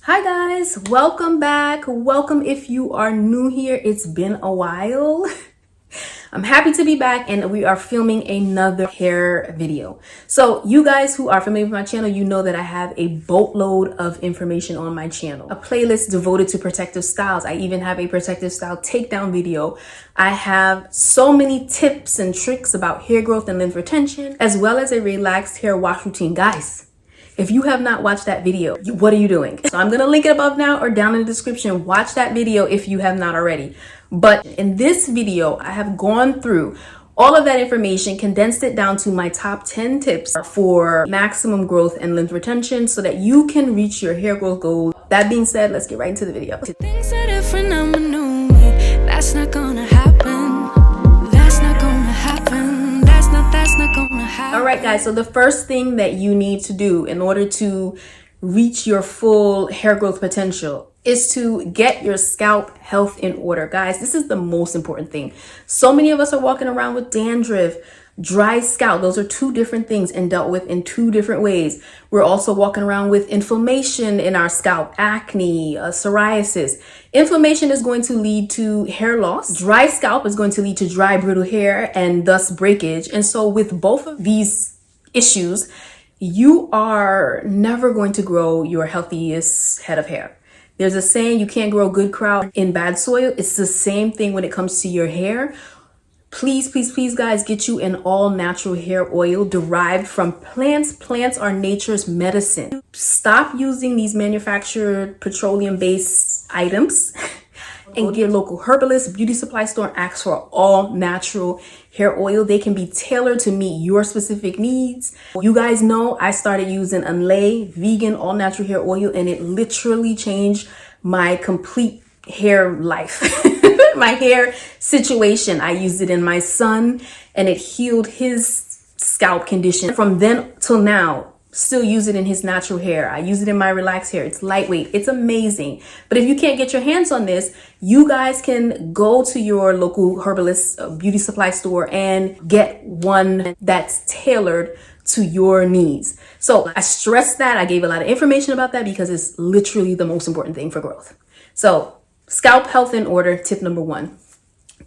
Hi guys, welcome back. Welcome if you are new here. It's been a while. I'm happy to be back and we are filming another hair video. So you guys who are familiar with my channel, you know that I have a boatload of information on my channel. A playlist devoted to protective styles. I even have a protective style takedown video. I have so many tips and tricks about hair growth and length retention, as well as a relaxed hair wash routine. Guys, if you have not watched that video, what are you doing? So I'm gonna link it above now or down in the description. Watch that video if you have not already. But in this video, I have gone through all of that information, condensed it down to my top 10 tips for maximum growth and length retention so that you can reach your hair growth goals. That being said, let's get right into the video. Things are different, I'm a new me. That's not gonna happen. That's not gonna happen. That's not gonna happen. All right, guys, so the first thing that you need to do in order to reach your full hair growth potential is to get your scalp health in order. Guys, this is the most important thing. So many of us are walking around with dandruff, dry scalp. Those are two different things and dealt with in two different ways. We're also walking around with inflammation in our scalp, acne, psoriasis. Inflammation is going to lead to hair loss. Dry scalp is going to lead to dry, brittle hair and thus breakage. And so with both of these issues, you are never going to grow your healthiest head of hair. There's a saying, you can't grow good kraut in bad soil. It's the same thing when it comes to your hair. Please, please, please, guys, get you an all natural hair oil derived from plants. Plants are nature's medicine. Stop using these manufactured petroleum-based items and get local herbalist, beauty supply store, and ask for all natural hair oil. They can be tailored to meet your specific needs. You guys know I started using Unlay vegan all natural hair oil and it literally changed my complete hair life. My hair situation. I used it in my son and it healed his scalp condition. From then till now, still use it in his natural hair. I use it in my relaxed hair. It's lightweight. It's amazing. But if you can't get your hands on this, you guys can go to your local herbalist beauty supply store and get one that's tailored to your needs. So I stress that. I gave a lot of information about that because it's literally the most important thing for growth. So scalp health in order, tip number 1.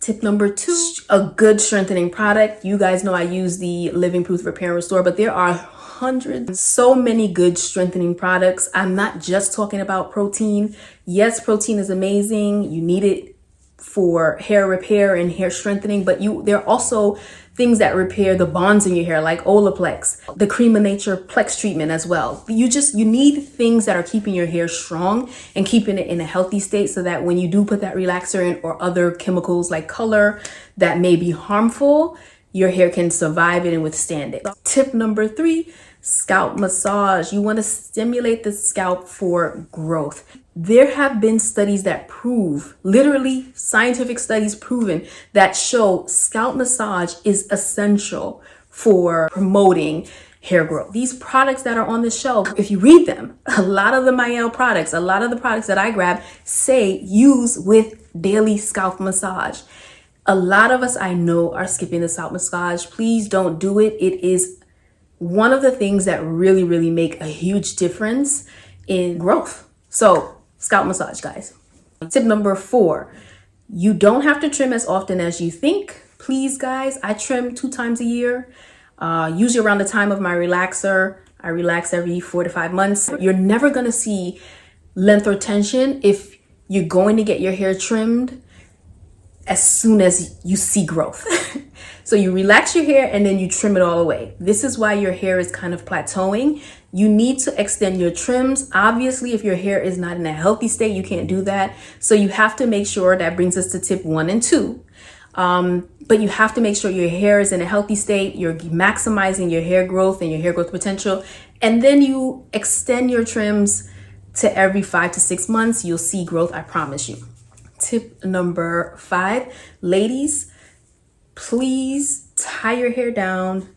Tip number 2, a good strengthening product. You guys know I use the Living Proof Repair and Restore, but there are hundreds, so many good strengthening products. I'm not just talking about protein. Yes, protein is amazing. You need it for hair repair and hair strengthening, but there are also things that repair the bonds in your hair, like Olaplex, the Creme Nature Plex treatment as well. You need things that are keeping your hair strong and keeping it in a healthy state so that when you do put that relaxer in or other chemicals like color that may be harmful, your hair can survive it and withstand it. Tip number 3, scalp massage. You want to stimulate the scalp for growth. There have been studies that prove, literally scientific studies proven, that show scalp massage is essential for promoting hair growth. These products that are on the shelf, if you read them, a lot of the Mielle products, a lot of the products that I grab say use with daily scalp massage. A lot of us I know are skipping the scalp massage. Please don't do it. It is one of the things that really, really make a huge difference in growth. So scalp massage, guys. Tip number 4, you don't have to trim as often as you think. Please, guys, I trim 2 times a year, usually around the time of my relaxer. I relax every 4 to 5 months. You're never gonna see length retention if you're going to get your hair trimmed as soon as you see growth. So you relax your hair and then you trim it all away. This is why your hair is kind of plateauing. You need to extend your trims. Obviously, if your hair is not in a healthy state, you can't do that. So you have to make sure, that brings us to tip 1 and 2. But you have to make sure your hair is in a healthy state. You're maximizing your hair growth and your hair growth potential. And then you extend your trims to every 5 to 6 months. You'll see growth, I promise you. Tip number 5, ladies, please tie your hair down.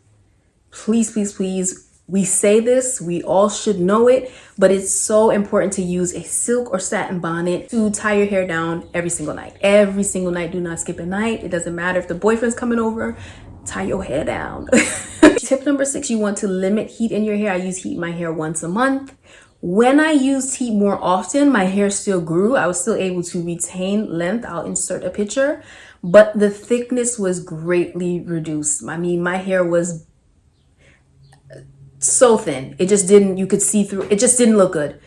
Please, please, please. We say this, we all should know it, but it's so important to use a silk or satin bonnet to tie your hair down every single night. Every single night, do not skip a night. It doesn't matter if the boyfriend's coming over, tie your hair down. Tip number 6, you want to limit heat in your hair. I use heat in my hair once a month. When I used heat more often, my hair still grew. I was still able to retain length. I'll insert a picture, but the thickness was greatly reduced. I mean, my hair was so thin. It just didn't, you could see through, it just didn't look good.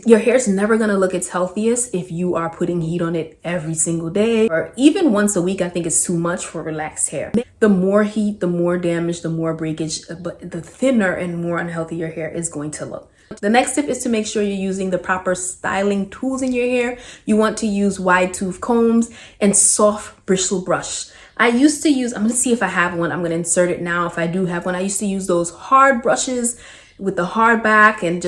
Your hair's never gonna look its healthiest if you are putting heat on it every single day or even once a week. I think it's too much for relaxed hair. The more heat, the more damage, the more breakage, but the thinner and more unhealthy your hair is going to look. The next tip is to make sure you're using the proper styling tools in your hair. You want to use wide tooth combs and soft bristle brush. I used to use, I'm gonna see if I have one. I'm gonna insert it now if I do have one. I used to use those hard brushes with the hard back and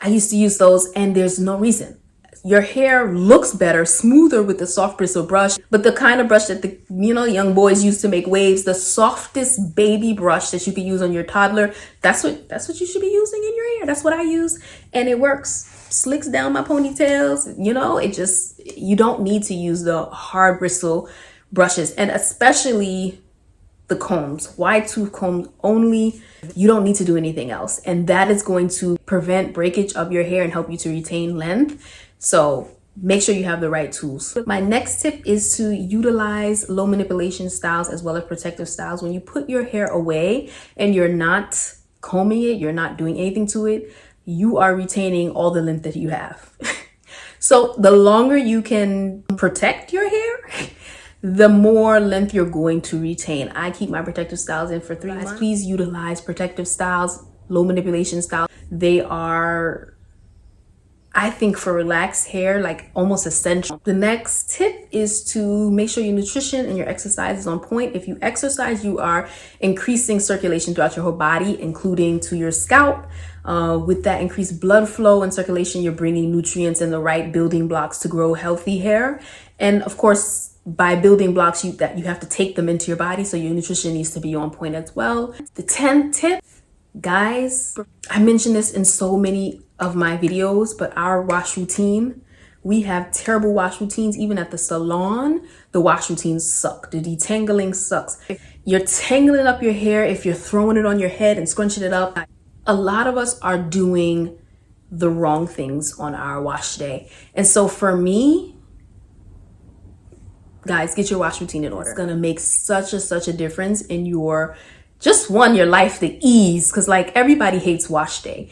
I used to use those, and there's no reason. Your hair looks better, smoother with the soft bristle brush, but the kind of brush that the young boys use to make waves, the softest baby brush that you can use on your toddler, that's what you should be using in your hair. That's what I use, and it works. Slicks down my ponytails, you don't need to use the hard bristle brushes, and especially the combs, wide tooth combs only. You don't need to do anything else, and that is going to prevent breakage of your hair and help you to retain length. So make sure you have the right tools. My next tip is to utilize low manipulation styles as well as protective styles. When you put your hair away and you're not combing it, you're not doing anything to it, you are retaining all the length that you have. So the longer you can protect your hair, the more length you're going to retain. I keep my protective styles in for 3 months. Please utilize protective styles, low manipulation styles. They are, I think, for relaxed hair, like almost essential. The next tip is to make sure your nutrition and your exercise is on point. If you exercise, you are increasing circulation throughout your whole body, including to your scalp. With that increased blood flow and circulation, you're bringing nutrients and the right building blocks to grow healthy hair. And of course, by building blocks, you have to take them into your body, so your nutrition needs to be on point as well. The 10th tip, guys, I mentioned this in so many of my videos, but our wash routine, we have terrible wash routines. Even at the salon, the wash routines suck. The detangling sucks. You're tangling up your hair if you're throwing it on your head and scrunching it up. A lot of us are doing the wrong things on our wash day. And so for me, guys, get your wash routine in order. It's gonna make such a difference in your life, the ease, because like everybody hates wash day.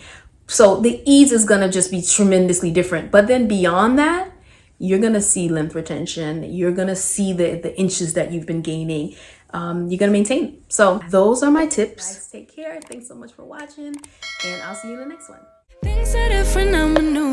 So the ease is gonna just be tremendously different. But then beyond that, you're gonna see length retention. You're gonna see the inches that you've been gaining. You're gonna maintain. So those are my tips. Guys, take care. Thanks so much for watching, and I'll see you in the next one. Things are different, I'm a new